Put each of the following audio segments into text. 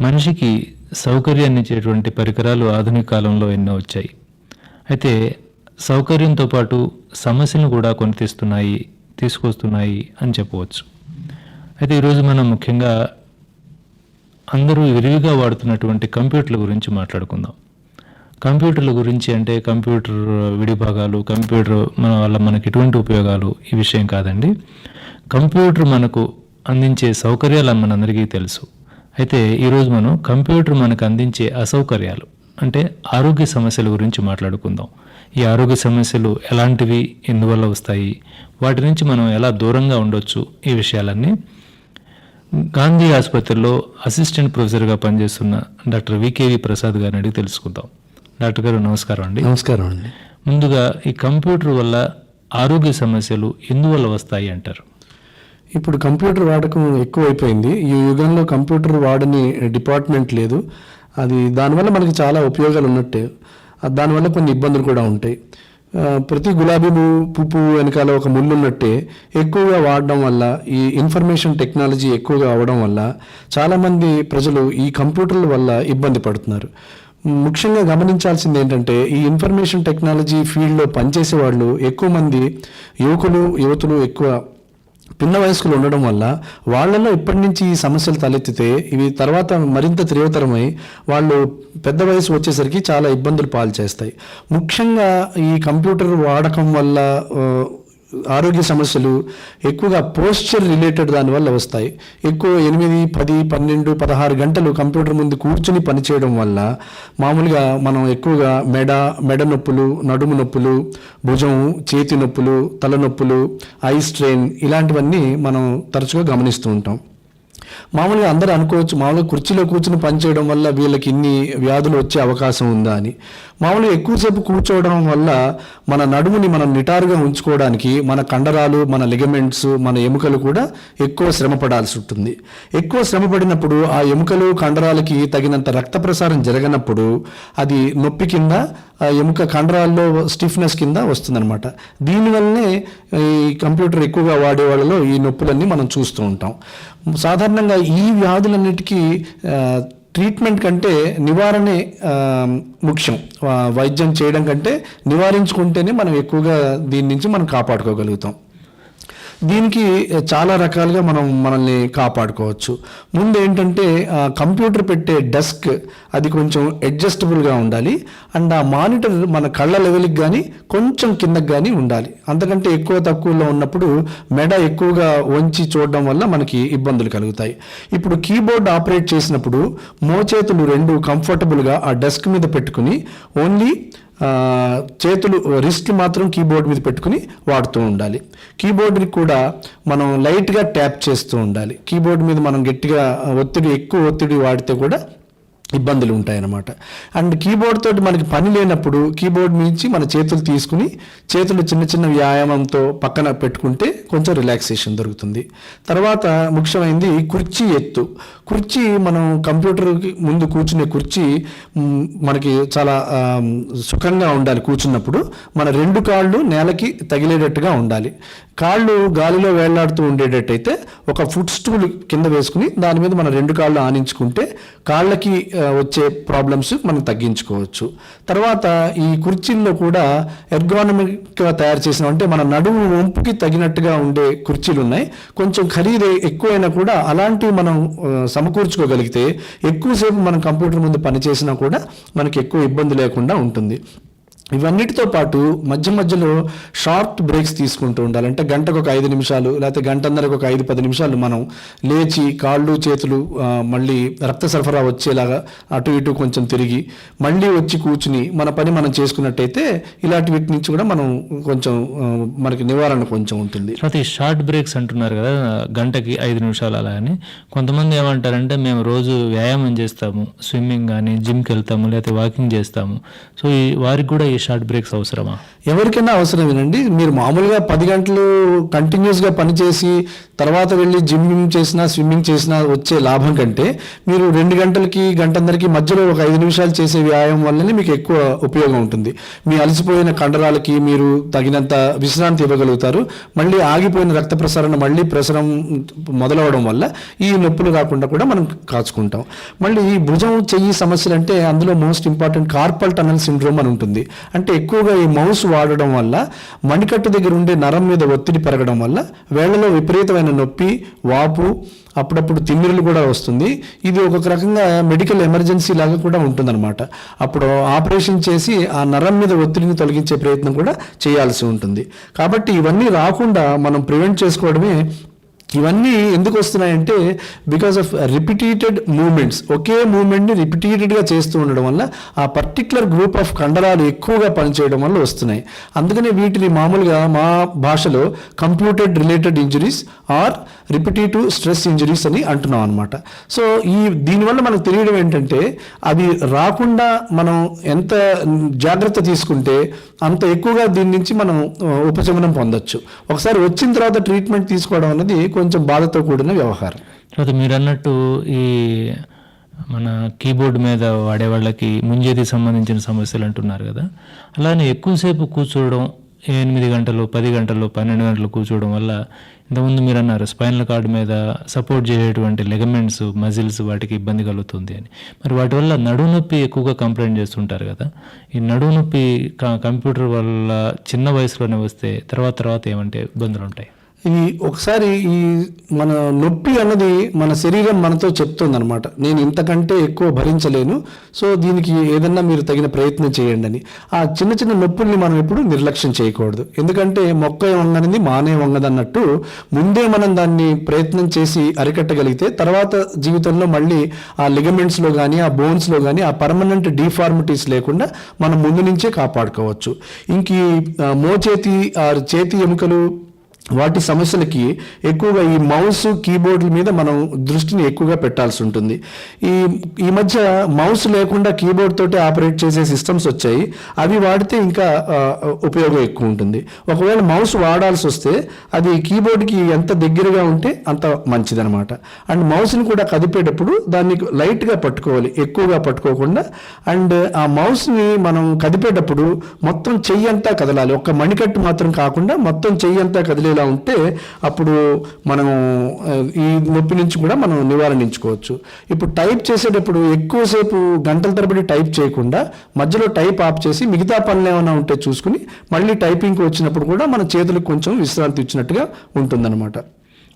మనిషికి సౌకర్యాన్ని ఇచ్చేటువంటి పరికరాలు ఆధునిక కాలంలో ఎన్నో వచ్చాయి. అయితే సౌకర్యంతో పాటు సమస్యలను కూడా కొని తీసుకొస్తున్నాయి అని చెప్పవచ్చు. అయితే ఈరోజు మనం ముఖ్యంగా అందరూ విరివిగా వాడుతున్నటువంటి కంప్యూటర్ల గురించి మాట్లాడుకుందాం. కంప్యూటర్ల గురించి అంటే కంప్యూటర్ విడిభాగాలు, కంప్యూటర్ మన వల్ల మనకి ఎటువంటి ఉపయోగాలు, ఈ విషయం కాదండి. కంప్యూటర్ మనకు అందించే సౌకర్యాలు మనందరికీ తెలుసు. అయితే ఈరోజు మనం కంప్యూటర్ మనకు అందించే అసౌకర్యాలు అంటే ఆరోగ్య సమస్యల గురించి మాట్లాడుకుందాం. ఈ ఆరోగ్య సమస్యలు ఎలాంటివి, ఎందువల్ల వస్తాయి, వాటి నుంచి మనం ఎలా దూరంగా ఉండొచ్చు, ఈ విషయాలన్నీ గాంధీ ఆసుపత్రిలో అసిస్టెంట్ ప్రొఫెసర్గా పనిచేస్తున్న డాక్టర్ వికేవి ప్రసాద్ గారిని అడిగి తెలుసుకుందాం. డాక్టర్ గారు నమస్కారం అండి. నమస్కారం అండి. ముందుగా ఈ కంప్యూటర్ వల్ల ఆరోగ్య సమస్యలు ఎందువల్ల వస్తాయి అంటారు? ఇప్పుడు కంప్యూటర్ వాడకం ఎక్కువైపోయింది. ఈ యుగంలో కంప్యూటర్ వాడని డిపార్ట్మెంట్ లేదు. దానివల్ల మనకి చాలా ఉపయోగాలు ఉన్నట్టే, దానివల్ల కొన్ని ఇబ్బందులు కూడా ఉంటాయి. ప్రతి గులాబీ పువ్వు వెనకాల ఒక ముళ్ళు ఉన్నట్టే ఎక్కువగా వాడడం వల్ల, ఈ ఇన్ఫర్మేషన్ టెక్నాలజీ ఎక్కువగా అవడం వల్ల చాలామంది ప్రజలు ఈ కంప్యూటర్ల వల్ల ఇబ్బంది పడుతున్నారు. ముఖ్యంగా గమనించాల్సింది ఏంటంటే, ఈ ఇన్ఫర్మేషన్ టెక్నాలజీ ఫీల్డ్లో పనిచేసే వాళ్ళు ఎక్కువ మంది యువతులు ఎక్కువ పిన్న వయస్కులు ఉండడం వల్ల వాళ్ళలో ఇప్పటి నుంచి ఈ సమస్యలు తలెత్తితే ఇవి తర్వాత మరింత తీవ్రతరమై వాళ్ళు పెద్ద వయసు వచ్చేసరికి చాలా ఇబ్బందులు పాలు చేస్తాయి. ముఖ్యంగా ఈ కంప్యూటర్ వాడకం వల్ల ఆరోగ్య సమస్యలు ఎక్కువగా పోస్చర్ రిలేటెడ్ దానివల్ల వస్తాయి. ఎక్కువ 8, 10, 12, 16 గంటలు కంప్యూటర్ ముందు కూర్చుని పనిచేయడం వల్ల మామూలుగా మనం ఎక్కువగా మెడ నొప్పులు, నడుము నొప్పులు, భుజం, చేతి నొప్పులు, తలనొప్పులు, ఐ స్ట్రెయిన్ ఇలాంటివన్నీ మనం తరచుగా గమనిస్తూ ఉంటాం. మామూలుగా అందరూ అనుకోవచ్చు, మామూలుగా కుర్చీలో కూర్చుని పనిచేయడం వల్ల వీళ్ళకి ఇన్ని వ్యాధులు వచ్చే అవకాశం ఉందా అని. మామూలుగా ఎక్కువసేపు కూర్చోవడం వల్ల మన నడుముని మనం నిటారుగా ఉంచుకోవడానికి మన కండరాలు, మన లిగమెంట్స్, మన ఎముకలు కూడా ఎక్కువ శ్రమ పడాల్సి ఉంటుంది. ఎక్కువ శ్రమ పడినప్పుడు ఆ ఎముకలు, కండరాలకి తగినంత రక్త ప్రసారం జరగనప్పుడు అది నొప్పి కింద, ఎముక కండరాల్లో స్టిఫ్నెస్ కింద వస్తుందన్నమాట. దీనివల్లనే ఈ కంప్యూటర్ ఎక్కువగా వాడే వాళ్ళలో ఈ నొప్పులన్నీ మనం చూస్తూ ఉంటాం. సాధారణంగా ఈ వ్యాధులన్నిటికీ ట్రీట్మెంట్ కంటే నివారణే ముఖ్యం. వైద్యం చేయడం కంటే నివారించుకుంటేనే మనం ఎక్కువగా దీని నుంచి మనం కాపాడుకోగలుగుతాం. దీనికి చాలా రకాలుగా మనల్ని కాపాడుకోవచ్చు. ముందు ఏంటంటే కంప్యూటర్ పెట్టే డెస్క్ అది కొంచెం అడ్జస్టబుల్గా ఉండాలి. అండ్ ఆ మానిటర్ మన కళ్ళ లెవెల్కి కానీ కొంచెం కిందకి కానీ ఉండాలి. అంతకంటే ఎక్కువ తక్కువలో ఉన్నప్పుడు మెడ ఎక్కువగా వంచి చూడడం వల్ల మనకి ఇబ్బందులు కలుగుతాయి. ఇప్పుడు కీబోర్డ్ ఆపరేట్ చేసినప్పుడు మోచేతులు రెండు కంఫర్టబుల్గా ఆ డెస్క్ మీద పెట్టుకుని ఓన్లీ చేతులు, రిస్ట్ మాత్రం కీబోర్డ్ మీద పెట్టుకుని వాడుతూ ఉండాలి. కీబోర్డ్ని కూడా మనం లైట్గా ట్యాప్ చేస్తూ ఉండాలి. కీబోర్డ్ మీద మనం గట్టిగా ఎక్కువ ఒత్తిడి వాడితే కూడా ఇబ్బందులు ఉంటాయన్నమాట. అండ్ కీబోర్డ్ తోటి మనకి పని లేనప్పుడు కీబోర్డ్ నుంచి మన చేతులు తీసుకుని చేతులు చిన్న చిన్న వ్యాయామంతో పక్కన పెట్టుకుంటే కొంచెం రిలాక్సేషన్ దొరుకుతుంది. తర్వాత ముఖ్యమైనది కుర్చీ ఎత్తు. కుర్చీ మనం కంప్యూటర్ ముందు కూర్చునే కుర్చీ మనకి చాలా సుఖంగా ఉండాలి. కూర్చున్నప్పుడు మన రెండు కాళ్ళు నేలకి తగిలేటట్టుగా ఉండాలి. కాళ్ళు గాలిలో వేళ్లాడుతూ ఉండేటట్టయితే ఒక ఫుట్ స్టూల్ కింద వేసుకుని దాని మీద మన రెండు కాళ్ళు ఆనించుకుంటే కాళ్ళకి వచ్చే ప్రాబ్లమ్స్ మనం తగ్గించుకోవచ్చు. తర్వాత ఈ కుర్చీల్లో కూడా ఎర్గానమిక్గా తయారు చేసిన, అంటే మన నడుము వంపుకి తగినట్టుగా ఉండే కుర్చీలు ఉన్నాయి. కొంచెం ఖరీదు ఎక్కువైనా కూడా అలాంటివి మనం సమకూర్చుకోగలిగితే ఎక్కువసేపు మనం కంప్యూటర్ ముందు పనిచేసినా కూడా మనకి ఎక్కువ ఇబ్బంది లేకుండా ఉంటుంది. ఇవన్నిటితో పాటు మధ్యలో షార్ట్ బ్రేక్స్ తీసుకుంటూ ఉండాలి. అంటే గంటకు ఒక 5 నిమిషాలు లేకపోతే గంటన్నరకు ఒక 5-10 నిమిషాలు మనం లేచి కాళ్ళు చేతులు మళ్ళీ రక్త సరఫరా వచ్చేలాగా అటు ఇటు కొంచెం తిరిగి మళ్ళీ వచ్చి కూర్చుని మన పని మనం చేసుకున్నట్టయితే ఇలాంటి వీటి నుంచి కూడా మనం కొంచెం మనకి నివారణ కొంచెం ఉంటుంది. ప్రతి షార్ట్ బ్రేక్స్ అంటున్నారు కదా, గంటకి 5 నిమిషాలు అలా అని. కొంతమంది ఏమంటారంటే మేము రోజు వ్యాయామం చేస్తాము, స్విమ్మింగ్ కానీ జిమ్కి వెళ్తాము, లేకపోతే వాకింగ్ చేస్తాము, సో వారికి కూడా ఈ షార్ట్ బ్రేక్స్ అవసరమా? ఎవరికైనా అవసరమేనండి. మీరు మామూలుగా 10 గంటలు కంటిన్యూస్గా పనిచేసి తర్వాత వెళ్ళి జిమ్మింగ్ చేసినా స్విమ్మింగ్ చేసినా వచ్చే లాభం కంటే మీరు 2 గంటలకి గంటన్నరకి మధ్యలో ఒక 5 నిమిషాలు చేసే వ్యాయామం వల్లనే మీకు ఎక్కువ ఉపయోగం ఉంటుంది. మీ అలసిపోయిన కండరాలకి మీరు తగినంత విశ్రాంతి ఇవ్వగలుగుతారు. మళ్ళీ ఆగిపోయిన రక్త ప్రసరణ మళ్ళీ ప్రసరం మొదలవడం వల్ల ఈ నొప్పులు రాకుండా కూడా మనం కాచుకుంటాం. మళ్ళీ ఈ భుజం చెయ్యి సమస్యలు అంటే అందులో most important carpal tunnel syndrome అని ఉంటుంది. అంటే ఎక్కువగా ఈ మౌస్ వాడడం వల్ల మణికట్టు దగ్గర ఉండే నరం మీద ఒత్తిడి పెరగడం వల్ల వేళ్లలో విపరీతమైన నొప్పి, వాపు, అప్పుడప్పుడు తిమ్మిరులు కూడా వస్తుంది. ఇది ఒక రకంగా మెడికల్ ఎమర్జెన్సీ లాగా కూడా ఉంటుందన్నమాట. అప్పుడు ఆపరేషన్ చేసి ఆ నరం మీద ఒత్తిడిని తొలగించే ప్రయత్నం కూడా చేయాల్సి ఉంటుంది. కాబట్టి ఇవన్నీ రాకుండా మనం ప్రివెంట్ చేసుకోవడమే. ఇవన్నీ ఎందుకు వస్తున్నాయంటే బికాస్ ఆఫ్ రిపీటెడ్ మూమెంట్స్. ఒకే మూమెంట్ని రిపీటెడ్గా చేస్తూ ఉండడం వల్ల ఆ పర్టికులర్ గ్రూప్ ఆఫ్ కండరాలు ఎక్కువగా పనిచేయడం వల్ల వస్తున్నాయి. అందుకనే వీటిని మామూలుగా మా భాషలో computer related injuries or repetitive stress injuries అని అంటున్నాం అనమాట. సో దీనివల్ల మనకు తెలియడం ఏంటంటే అది రాకుండా మనం ఎంత జాగ్రత్త తీసుకుంటే అంత ఎక్కువగా దీని నుంచి మనం ఉపశమనం పొందొచ్చు. ఒకసారి వచ్చిన తర్వాత ట్రీట్మెంట్ తీసుకోవడం అనేది కొంచెం బాధతో కూడిన వ్యవహారం. తర్వాత మీరు అన్నట్టు ఈ మన కీబోర్డ్ మీద వాడే వాళ్ళకి ముంజేది సంబంధించిన సమస్యలు అంటున్నారు కదా, అలానే ఎక్కువసేపు కూర్చోవడం 8 గంటలు 10 గంటలు 12 గంటలు కూర్చోవడం వల్ల ఇంతకుముందు మీరు అన్నారు స్పైనల్ కార్డ్ మీద సపోర్ట్ చేసేటువంటి లెగమెంట్స్, మజిల్స్ వాటికి ఇబ్బంది కలుగుతుంది అని. మరి వాటి వల్ల నడుము నొప్పి ఎక్కువగా కంప్లైంట్ చేస్తుంటారు కదా, ఈ నడుము నొప్పి కంప్యూటర్ వల్ల చిన్న వయసులోనే వస్తే తర్వాత ఏమంటే ఇబ్బందులు ఉంటాయి? ఇది ఒకసారి ఈ మన నొప్పి అన్నది మన శరీరం మనతో చెప్తుందనమాట, నేను ఇంతకంటే ఎక్కువ భరించలేను, సో దీనికి ఏదన్నా మీరు తగిన ప్రయత్నం చేయండి అని. ఆ చిన్న చిన్న నొప్పుల్ని మనం ఎప్పుడు నిర్లక్ష్యం చేయకూడదు. ఎందుకంటే మొక్క వంగనిది మానే వంగదన్నట్టు ముందే మనం దాన్ని ప్రయత్నం చేసి అరికట్టగలిగితే తర్వాత జీవితంలో మళ్ళీ ఆ లిగమెంట్స్లో కానీ ఆ బోన్స్లో కానీ ఆ పర్మనెంట్ డిఫార్మిటీస్ లేకుండా మనం ముందు నుంచే కాపాడుకోవచ్చు. ఇంక మోచేతి చేతి ఎముకలు వాటి సమస్యలకి ఎక్కువగా ఈ మౌస్ కీబోర్డుల మీద మనం దృష్టిని ఎక్కువగా పెట్టాల్సి ఉంటుంది. ఈ మధ్య మౌస్ లేకుండా కీబోర్డ్ తోటి ఆపరేట్ చేసే సిస్టమ్స్ వచ్చాయి. అవి వాడితే ఇంకా ఉపయోగం ఎక్కువ ఉంటుంది. ఒకవేళ మౌస్ వాడాల్సి వస్తే అది కీబోర్డ్కి ఎంత దగ్గరగా ఉంటే అంత మంచిదనమాట. అండ్ మౌస్ని కూడా కదిపేటప్పుడు దాన్ని లైట్గా పట్టుకోవాలి, ఎక్కువగా పట్టుకోకుండా. అండ్ ఆ మౌస్ని మనం కదిపేటప్పుడు మొత్తం చెయ్యి అంతా కదలాలి, ఒక్క మణికట్టు మాత్రం కాకుండా మొత్తం చెయ్యి అంతా కదిలే ఉంటే అప్పుడు మనం ఈ నొప్పి నుంచి కూడా మనం నివారించుకోవచ్చు. ఇప్పుడు టైప్ చేసేటప్పుడు ఎక్కువసేపు గంటల తరబడి టైప్ చేయకుండా మధ్యలో టైప్ ఆఫ్ చేసి మిగతా పనులు ఏమైనా ఉంటే చూసుకుని మళ్ళీ టైపింగ్కి వచ్చినప్పుడు కూడా మన చేతులకు కొంచెం విశ్రాంతి ఇచ్చినట్టుగా ఉంటుందన్నమాట.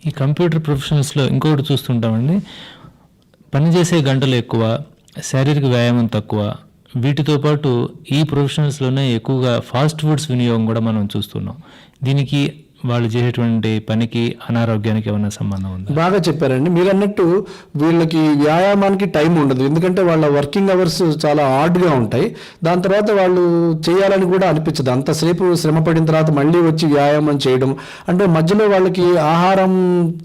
ఈ కంప్యూటర్ ప్రొఫెషనల్స్లో ఇంకొకటి చూస్తుంటామండి, పనిచేసే గంటలు ఎక్కువ, శారీరక వ్యాయామం తక్కువ. వీటితో పాటు ఈ ప్రొఫెషనల్స్లోనే ఎక్కువగా ఫాస్ట్ ఫుడ్స్ వినియోగం కూడా మనం చూస్తున్నాం. దీనికి వాళ్ళు చేసేటువంటి పనికి అనారోగ్యానికి ఏమైనా సంబంధం ఉందా? బాగా చెప్పారండి. మీరు అన్నట్టు వీళ్ళకి వ్యాయామానికి టైం ఉండదు, ఎందుకంటే వాళ్ళ వర్కింగ్ అవర్స్ చాలా హార్డ్గా ఉంటాయి. దాని తర్వాత వాళ్ళు చేయాలని కూడా అనిపించదు. అంతసేపు శ్రమ పడిన తర్వాత మళ్ళీ వచ్చి వ్యాయామం చేయడం అంటే మధ్యలో వాళ్ళకి ఆహారం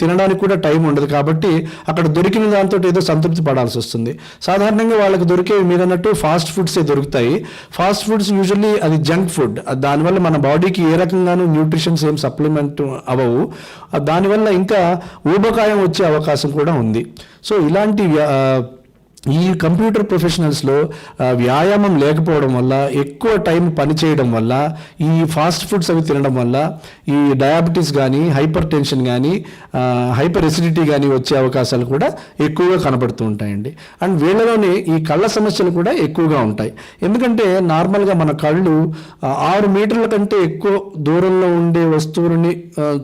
తినడానికి కూడా టైం ఉండదు. కాబట్టి అక్కడ దొరికిన దాంతో ఏదో సంతృప్తి పడాల్సి వస్తుంది. సాధారణంగా వాళ్ళకి దొరికే మీరు అన్నట్టు ఫాస్ట్ ఫుడ్సే దొరుకుతాయి. ఫాస్ట్ ఫుడ్స్ యూజువల్లీ అది జంక్ ఫుడ్. దానివల్ల మన బాడీకి ఏ రకంగానూ న్యూట్రిషన్స్ ఏం సప్లిమెంట్ అవవు. దానివల్ల ఇంకా ఊబకాయం వచ్చే అవకాశం కూడా ఉంది. సో ఇలాంటి ఈ కంప్యూటర్ ప్రొఫెషనల్స్లో వ్యాయామం లేకపోవడం వల్ల, ఎక్కువ టైం పని చేయడం వల్ల, ఈ ఫాస్ట్ ఫుడ్స్ అవి తినడం వల్ల ఈ డయాబెటీస్ కానీ, హైపర్ టెన్షన్ కానీ, హైపర్ ఎసిడిటీ కానీ వచ్చే అవకాశాలు కూడా ఎక్కువగా కనబడుతూ ఉంటాయండి. అండ్ వీళ్ళలోనే ఈ కళ్ళ సమస్యలు కూడా ఎక్కువగా ఉంటాయి. ఎందుకంటే నార్మల్గా మన కళ్ళు 6 మీటర్ల కంటే ఎక్కువ దూరంలో ఉండే వస్తువులని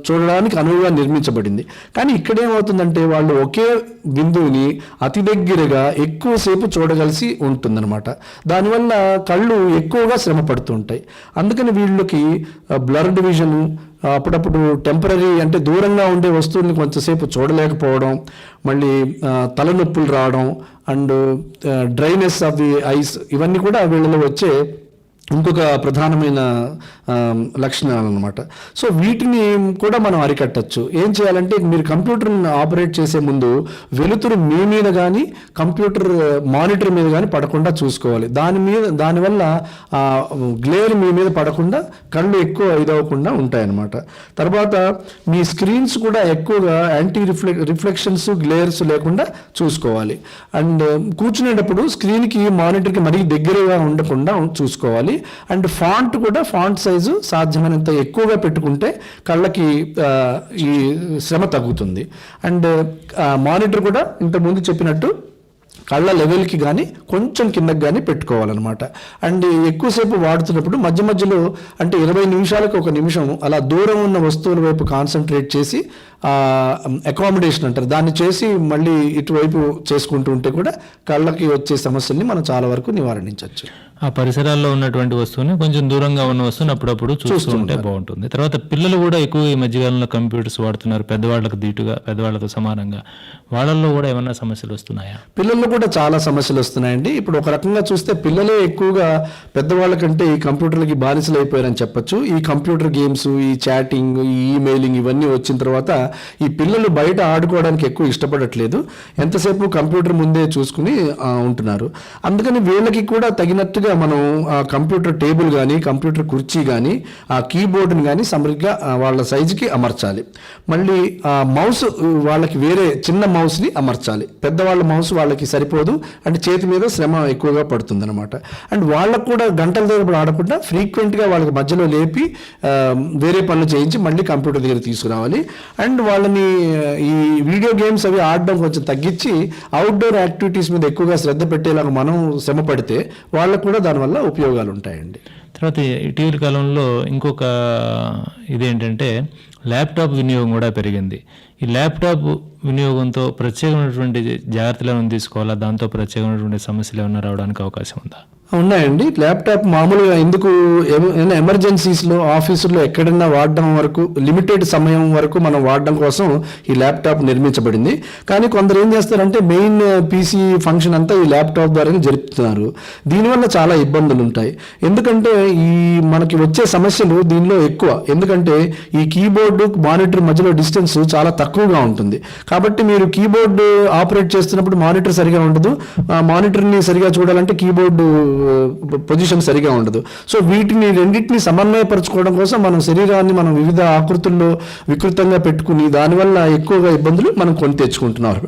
చూడడానికి అనువుగా నిర్మించబడింది. కానీ ఇక్కడేమవుతుందంటే వాళ్ళు ఒకే బిందువుని అతి దగ్గరగా ఎక్కువసేపు చూడగలిసి ఉంటుందన్నమాట. దానివల్ల కళ్ళు ఎక్కువగా శ్రమ పడుతూ ఉంటాయి. అందుకని వీళ్ళకి బ్లర్డ్ విజన్, అప్పుడప్పుడు టెంపరీ అంటే దూరంగా ఉండే వస్తువుల్ని కొంతసేపు చూడలేకపోవడం, మళ్ళీ తలనొప్పులు రావడం and dryness of the ice, ఇవన్నీ కూడా వీళ్ళలో వచ్చే ఇంకొక ప్రధానమైన లక్షణాలు అనమాట. సో వీటిని కూడా మనం అరికట్టచ్చు. ఏం చేయాలంటే మీరు కంప్యూటర్ని ఆపరేట్ చేసే ముందు వెలుతురు మీ మీద కానీ కంప్యూటర్ మానిటర్ మీద కానీ పడకుండా చూసుకోవాలి. దానివల్ల గ్లేర్ మీ మీద పడకుండా కళ్ళు ఎక్కువ ఇదవ్వకుండా ఉంటాయన్నమాట. తర్వాత మీ స్క్రీన్స్ కూడా ఎక్కువగా యాంటీ రిఫ్లెక్షన్స్ గ్లేర్స్ లేకుండా చూసుకోవాలి. అండ్ కూర్చునేటప్పుడు స్క్రీన్కి మానిటర్కి మరీ దగ్గరగా ఉండకుండా చూసుకోవాలి. అండ్ ఫాంట్ కూడా ఫాంట్ సైజు సాధ్యమైనంత ఎక్కువగా పెట్టుకుంటే కళ్ళకి ఈ శ్రమ తగ్గుతుంది. అండ్ మానిటర్ కూడా ఇంతకుముందు చెప్పినట్టు కళ్ళ లెవెల్కి కానీ కొంచెం కిందకి కానీ పెట్టుకోవాలన్నమాట. అండ్ ఎక్కువసేపు వాడుతున్నప్పుడు మధ్య మధ్యలో అంటే 20 నిమిషాలకు 1 నిమిషం అలా దూరం ఉన్న వస్తువుల వైపు కాన్సన్ట్రేట్ చేసి అకామిడేషన్ అంటారు దాన్ని చేసి మళ్ళీ ఇటువైపు చేసుకుంటూ ఉంటే కూడా కళ్ళకి వచ్చే సమస్యల్ని మనం చాలా వరకు నివారించవచ్చు. ఆ పరిసరాల్లో ఉన్నటువంటి వస్తువుని కొంచెం దూరంగా ఉన్న వస్తువుని అప్పుడప్పుడు చూస్తూ ఉంటే బాగుంటుంది. తర్వాత పిల్లలు కూడా ఎక్కువ ఈ మధ్యకాలంలో కంప్యూటర్స్ వాడుతున్నారు, పెద్దవాళ్ళకు దీటుగా, పెద్దవాళ్ళతో సమానంగా. వాళ్ళల్లో కూడా ఏమన్నా సమస్యలు వస్తున్నాయా? పిల్లల్లో కూడా చాలా సమస్యలు వస్తున్నాయండి. ఇప్పుడు ఒక రకంగా చూస్తే పిల్లలే ఎక్కువగా పెద్దవాళ్ళ కంటే ఈ కంప్యూటర్లకి బానిసలు అయిపోయారని చెప్పొచ్చు. ఈ కంప్యూటర్ గేమ్స్, ఈ చాటింగ్, ఈ ఈమెయిలింగ్ ఇవన్నీ వచ్చిన తర్వాత ఈ పిల్లలు బయట ఆడుకోవడానికి ఎక్కువ ఇష్టపడట్లేదు, ఎంతసేపు కంప్యూటర్ ముందే చూసుకుని ఉంటున్నారు. అందుకని వీళ్ళకి కూడా తగినట్టుగా మనం కంప్యూటర్ టేబుల్ కానీ కంప్యూటర్ కుర్చీ కానీ ఆ కీబోర్డ్ని కానీ సరిగ్గా వాళ్ళ సైజుకి అమర్చాలి. మళ్ళీ మౌస్ వాళ్ళకి వేరే చిన్న మౌస్ని అమర్చాలి. పెద్దవాళ్ళ మౌస్ వాళ్ళకి సరిపోదు, అంటే చేతి మీద శ్రమ ఎక్కువగా పడుతుంది అనమాట. అండ్ వాళ్ళకు కూడా గంటల దగ్గర ఆడకుండా ఫ్రీక్వెంట్గా వాళ్ళకి మధ్యలో లేపి వేరే పనులు చేయించి మళ్ళీ కంప్యూటర్ దగ్గర తీసుకురావాలి. అండ్ వాళ్ళని ఈ వీడియో గేమ్స్ అవి ఆడడం కొంచెం తగ్గించి అవుట్డోర్ యాక్టివిటీస్ మీద ఎక్కువగా శ్రద్ధ పెట్టేలాగా మనం శ్రమ పడితే వాళ్ళకు కూడా దానివల్ల ఉపయోగాలు ఉంటాయండి. తర్వాత ఇటీవల కాలంలో ఇంకొక ఇదేంటంటే ల్యాప్టాప్ వినియోగం కూడా పెరిగింది. ఈ ల్యాప్టాప్ వినియోగంతో ప్రత్యేకమైనటువంటి జాగ్రత్తలు ఏమైనా తీసుకోవాలా? దాంతో ప్రత్యేకమైనటువంటి సమస్యలు ఏమైనా రావడానికి అవకాశం ఉందా? ఉన్నాయండి. ల్యాప్టాప్ మామూలుగా ఎందుకు ఏమైనా ఎమర్జెన్సీస్లో ఆఫీసుల్లో ఎక్కడన్నా వాడడం వరకు లిమిటెడ్ సమయం వరకు మనం వాడడం కోసం ఈ ల్యాప్టాప్ నిర్మించబడింది. కానీ కొందరు ఏం చేస్తారంటే మెయిన్ పీసీ ఫంక్షన్ అంతా ఈ ల్యాప్టాప్ ద్వారానే జరుపుతున్నారు. దీనివల్ల చాలా ఇబ్బందులు ఉంటాయి. ఎందుకంటే ఈ మనకి వచ్చే సమస్యలు దీనిలో ఎక్కువ. ఎందుకంటే ఈ కీబోర్డు మానిటర్ మధ్యలో డిస్టెన్స్ చాలా తక్కువగా ఉంటుంది. కాబట్టి మీరు కీబోర్డు ఆపరేట్ చేస్తున్నప్పుడు మానిటర్ సరిగా ఉండదు, మానిటర్ని సరిగా చూడాలంటే కీబోర్డు పొజిషన్ సరిగా ఉండదు. సో వీటిని రెండింటిని సమన్వయపరచుకోవడం కోసం మనం శరీరాన్ని మనం వివిధ ఆకృతుల్లో వికృతంగా పెట్టుకుని దానివల్ల ఎక్కువగా ఇబ్బందులు మనం కొని తెచ్చుకుంటున్నారు.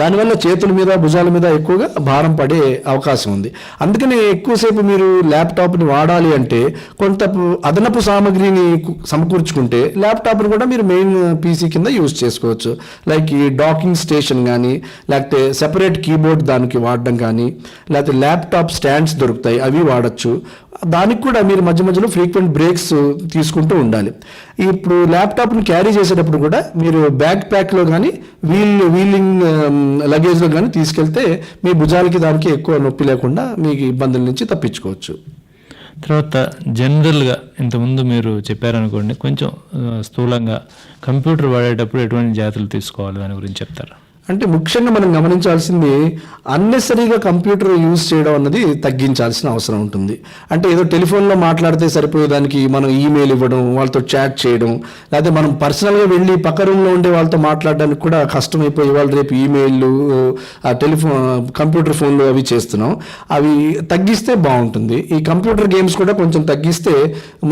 దానివల్ల చేతుల మీద భుజాల మీద ఎక్కువగా భారం పడే అవకాశం ఉంది. అందుకని ఎక్కువసేపు మీరు ల్యాప్టాప్ని వాడాలి అంటే కొంత అదనపు సామగ్రిని సమకూర్చుకుంటే ల్యాప్టాప్ని కూడా మీరు మెయిన్ పీసీ కింద యూజ్ చేసుకోవచ్చు. లైక్ ఈ డాకింగ్ స్టేషన్ కానీ, లేకపోతే సెపరేట్ కీబోర్డ్ దానికి వాడడం కానీ, లేకపోతే ల్యాప్టాప్ స్టాండ్స్ దొరుకుతాయి, అవి వాడచ్చు. దానికి కూడా మీరు మధ్య మధ్యలో ఫ్రీక్వెంట్ బ్రేక్స్ తీసుకుంటూ ఉండాలి. ఇప్పుడు ల్యాప్టాప్ని క్యారీ చేసేటప్పుడు కూడా మీరు బ్యాక్ ప్యాక్లో కానీ వీలింగ్ లగేజ్లో కానీ తీసుకెళ్తే మీ భుజాలకి దానికి ఎక్కువ నొప్పి లేకుండా మీకు ఇబ్బందుల నుంచి తప్పించుకోవచ్చు. తర్వాత జనరల్గా ఇంతకుముందు మీరు చెప్పారనుకోండి, కొంచెం స్థూలంగా కంప్యూటర్ వాడేటప్పుడు ఎటువంటి జాగ్రత్తలు తీసుకోవాలి దాని గురించి చెప్తారా? అంటే ముఖ్యంగా మనం గమనించాల్సింది అన్నెసరీగా కంప్యూటర్ యూజ్ చేయడం అన్నది తగ్గించాల్సిన అవసరం ఉంటుంది. అంటే ఏదో టెలిఫోన్లో మాట్లాడితే సరిపోయేదానికి మనం ఈమెయిల్ ఇవ్వడం, వాళ్ళతో చాట్ చేయడం, లేకపోతే మనం పర్సనల్గా వెళ్ళి పక్క రూమ్లో ఉండే వాళ్ళతో మాట్లాడడానికి కూడా కష్టమైపోయి వాళ్ళు రేపు ఈమెయిల్, కంప్యూటర్ ఫోన్లు అవి చేస్తున్నాం. అవి తగ్గిస్తే బాగుంటుంది. ఈ కంప్యూటర్ గేమ్స్ కూడా కొంచెం తగ్గిస్తే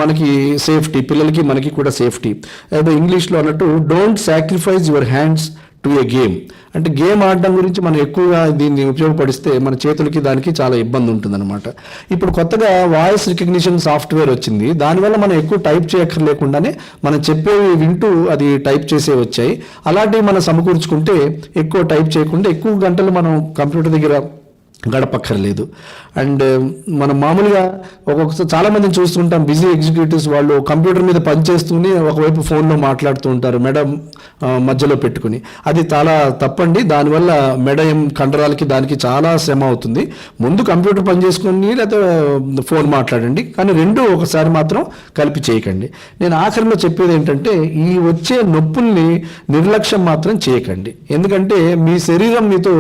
మనకి సేఫ్టీ, పిల్లలకి మనకి కూడా సేఫ్టీ. ఏదో ఇంగ్లీష్లో అన్నట్టు don't sacrifice your hands to A game. అంటే గేమ్ ఆడడం గురించి మనం ఎక్కువగా దీన్ని ఉపయోగపడిస్తే మన చేతులకి దానికి చాలా ఇబ్బంది ఉంటుందన్నమాట. ఇప్పుడు కొత్తగా వాయిస్ రికగ్నిషన్ సాఫ్ట్వేర్ వచ్చింది. దానివల్ల మనం ఎక్కువ టైప్ చేయక్కర్లేకుండానే మనం చెప్పేవి వింటూ అది టైప్ చేసే వచ్చాయి. అలాంటివి మనం సమకూర్చుకుంటే ఎక్కువ టైప్ చేయకుండా ఎక్కువ గంటలు మనం కంప్యూటర్ దగ్గర గడపక్కర్లేదు. అండ్ మనం మామూలుగా ఒక్కొక్కసారి చాలామందిని చూస్తుంటాం, బిజీ ఎగ్జిక్యూటివ్స్ వాళ్ళు కంప్యూటర్ మీద పనిచేస్తూనే ఒకవైపు ఫోన్లో మాట్లాడుతూ ఉంటారు, మెడ మధ్యలో పెట్టుకుని. అది చాలా తప్పండి. దానివల్ల మెడ కండరాలకి దానికి చాలా శ్రమ అవుతుంది. ముందు కంప్యూటర్ పని చేసుకుని లేకపోతే ఫోన్ మాట్లాడండి, కానీ రెండు ఒకసారి మాత్రం కలిపి చేయకండి. నేను ఆఖరిలో చెప్పేది ఏంటంటే ఈ వచ్చే నొప్పుల్ని నిర్లక్ష్యం మాత్రం చేయకండి. ఎందుకంటే మీ శరీరం మీతో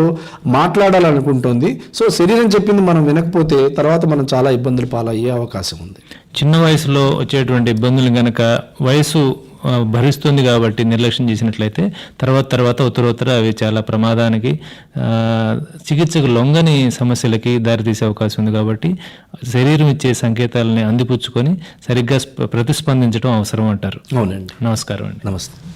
మాట్లాడాలనుకుంటుంది, సో శరీరం చెప్పింది మనం వినకపోతే తర్వాత మనం చాలా ఇబ్బందులు పాలయ్యే అవకాశం ఉంది. చిన్న వయసులో వచ్చేటువంటి ఇబ్బందులు గనక వయసు భరిస్తుంది కాబట్టి నిర్లక్ష్యం చేసినట్లయితే తర్వాత ఉత్తరోత్తర అవి చాలా ప్రమాదానికి చికిత్సకు లొంగని సమస్యలకి దారితీసే అవకాశం ఉంది. కాబట్టి శరీరం ఇచ్చే సంకేతాలని అందిపుచ్చుకొని సరిగ్గా ప్రతిస్పందించడం అవసరం అంటారు. అవునండి. నమస్కారం అండి. నమస్తే.